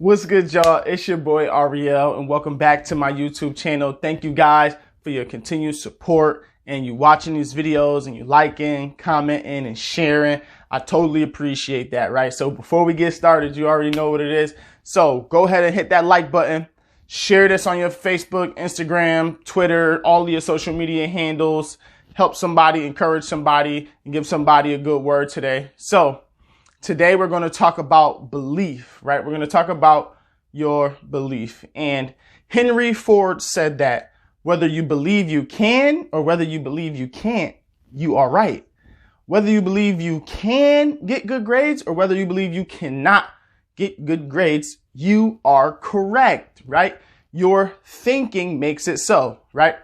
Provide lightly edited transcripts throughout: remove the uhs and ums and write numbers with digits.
What's good, y'all? It's your boy Ariel, and welcome back to my YouTube channel. Thank you guys for your continued support and you watching these videos and you liking, commenting, and sharing. I totally appreciate that, right? So before we get started, you already know what it is. So go ahead and hit that like button. Share this on your Facebook, Instagram, Twitter, all of your social media handles. Help somebody, encourage somebody, and give somebody a good word today. So today we're going to talk about belief, right? We're going to talk about your belief. And Henry Ford said that whether you believe you can or whether you believe you can't, you are right. Whether you believe you can get good grades or whether you believe you cannot get good grades, you are correct, right? Your thinking makes it so, right?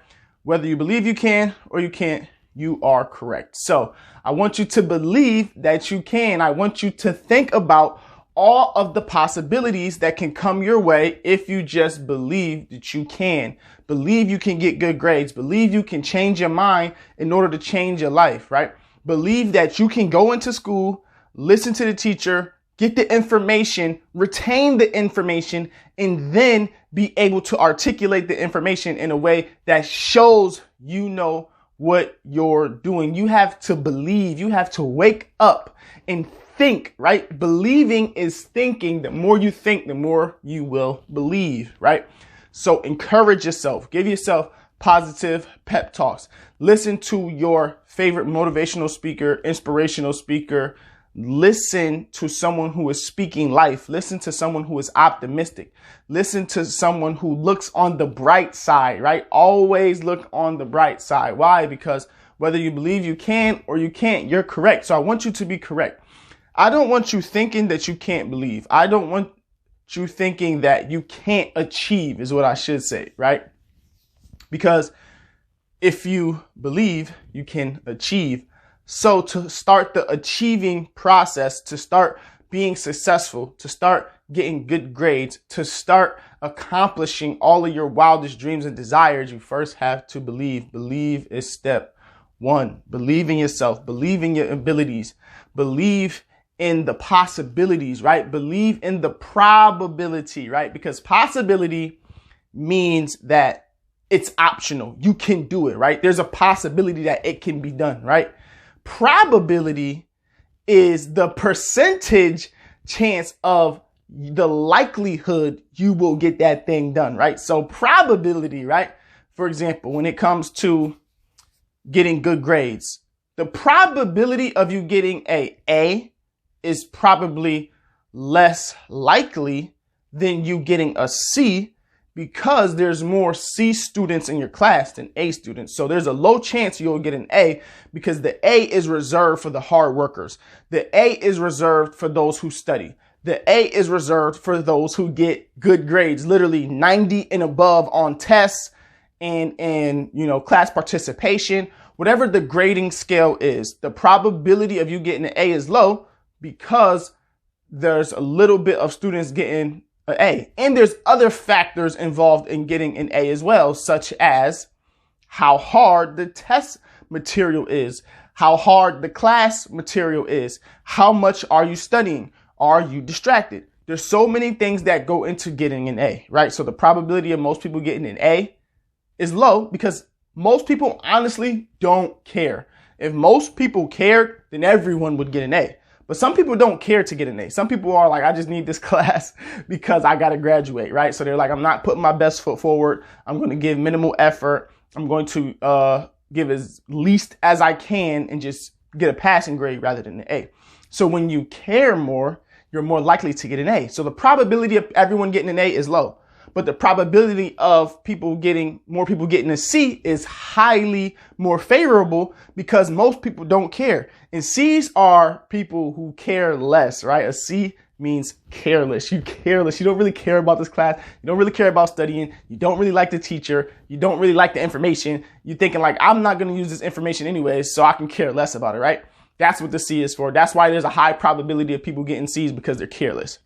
Whether you believe you can or you can't, you are correct. So I want you to believe that you can. I want you to think about all of the possibilities that can come your way if you just believe that you can. Believe you can get good grades. Believe you can change your mind in order to change your life, right? Believe that you can go into school, listen to the teacher, get the information, retain the information, and then be able to articulate the information in a way that shows you know what you're doing. You have to believe. You have to wake up and think, right? Believing is thinking. The more you think, the more you will believe, right? So encourage yourself. Give yourself positive pep talks. Listen to your favorite motivational speaker, inspirational speaker. Listen to someone who is speaking life. Listen to someone who is optimistic. Listen to someone who looks on the bright side, right? Always look on the bright side. Why? Because whether you believe you can or you can't, you're correct. So I want you to be correct. I don't want you thinking that you can't believe. I don't want you thinking that you can't achieve is what I should say, right? Because if you believe you can achieve, so to start the achieving process, to start being successful, to start getting good grades, to start accomplishing all of your wildest dreams and desires, you first have to believe. Believe is step one. Believe in yourself. Believe in your abilities. Believe in the possibilities, right? Believe in the probability, right? Because possibility means that it's optional. You can do it, right? There's a possibility that it can be done, right? Probability is the percentage chance of the likelihood you will get that thing done, right? So probability, right? For example, when it comes to getting good grades, the probability of you getting an A is probably less likely than you getting a C because there's more C students in your class than A students. So there's a low chance you'll get an A because the A is reserved for the hard workers. The A is reserved for those who study. The A is reserved for those who get good grades, literally 90 and above on tests and class participation. Whatever the grading scale is, the probability of you getting an A is low because there's a little bit of students getting an A. And there's other factors involved in getting an A as well, such as how hard the test material is, how hard the class material is, how much are you studying, are you distracted? There's so many things that go into getting an A, right? So the probability of most people getting an A is low because most people honestly don't care. If most people cared, then everyone would get an A. But some people don't care to get an A. Some people are like, I just need this class because I got to graduate, right? So they're like, I'm not putting my best foot forward. I'm going to give minimal effort. I'm going to give as least as I can and just get a passing grade rather than an A. So when you care more, you're more likely to get an A. So the probability of everyone getting an A is low. But the probability of more people getting a C is highly more favorable because most people don't care. And C's are people who care less, right? A C means careless. You're careless. You don't really care about this class. You don't really care about studying. You don't really like the teacher. You don't really like the information. You're thinking like, I'm not going to use this information anyways, so I can care less about it, right? That's what the C is for. That's why there's a high probability of people getting C's because they're careless.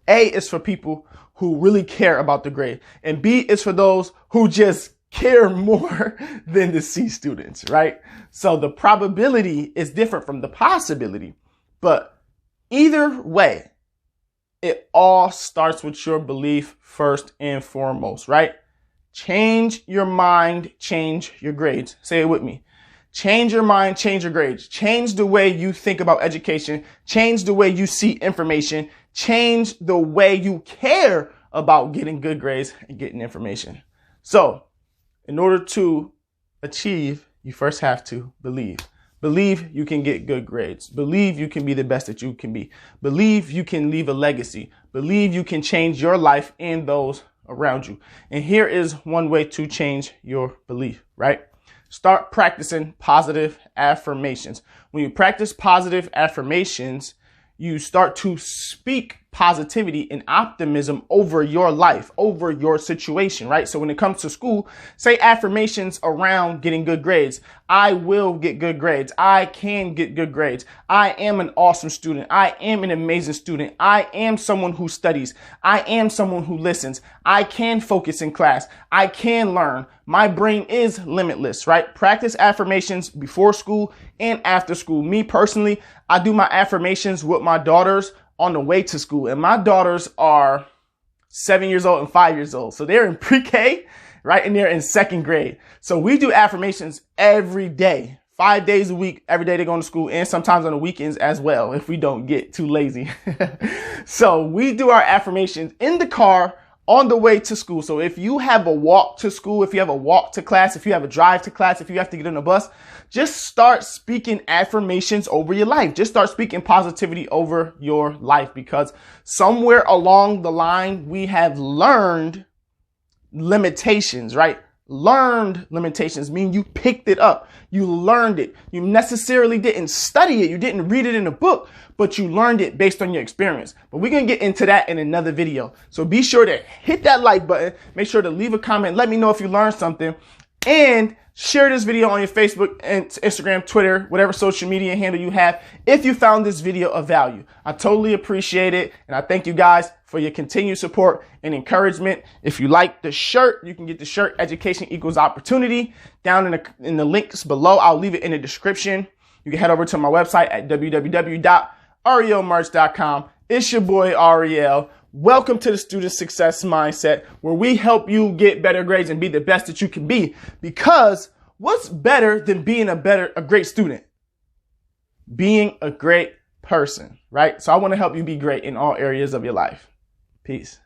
A is for people who really care about the grade. And B is for those who just care more than the C students, right? So the probability is different from the possibility. But either way, It all starts with your belief first and foremost, right? Change your mind, change your grades. Say it with me. Change your mind, change your grades. Change the way you think about education. Change the way you see information. Change the way you care about getting good grades and getting information. So, in order to achieve, you first have to believe. Believe you can get good grades. Believe you can be the best that you can be. Believe you can leave a legacy. Believe you can change your life and those around you. And here is one way to change your belief, right? Start practicing positive affirmations. When you practice positive affirmations, you start to speak positivity and optimism over your life, over your situation, right? So when it comes to school, say affirmations around getting good grades. I will get good grades. I can get good grades. I am an awesome student. I am an amazing student. I am someone who studies. I am someone who listens. I can focus in class. I can learn. My brain is limitless, right? Practice affirmations before school and after school. Me personally, I do my affirmations with my daughters on the way to school. And my daughters are 7 years old and 5 years old. So they're in pre-K, right? And they're in second grade. So we do affirmations every day, 5 days a week. Every day they go to school, and sometimes on the weekends as well, if we don't get too lazy. So we do our affirmations in the car on the way to school. So if you have a walk to school, if you have a walk to class, if you have a drive to class, if you have to get on a bus, just start speaking affirmations over your life. Just start speaking positivity over your life, because somewhere along the line, we have learned limitations, right? Learned limitations mean you picked it up. You learned it. You necessarily didn't study it. You didn't read it in a book, but you learned it based on your experience. But we're going to get into that in another video. So be sure to hit that like button. Make sure to leave a comment. Let me know if you learned something, and share this video on your Facebook and Instagram, Twitter, whatever social media handle you have, if you found this video of value. I totally appreciate it. And I thank you guys for your continued support and encouragement. If you like the shirt, you can get the shirt Education Equals Opportunity down in the links below. I'll leave it in the description. You can head over to my website at www.arielmerch.com. It's your boy Ariel. Welcome to the Student Success Mindset, where we help you get better grades and be the best that you can be. Because what's better than being a great student? Being a great person, right? So I want to help you be great in all areas of your life. Peace.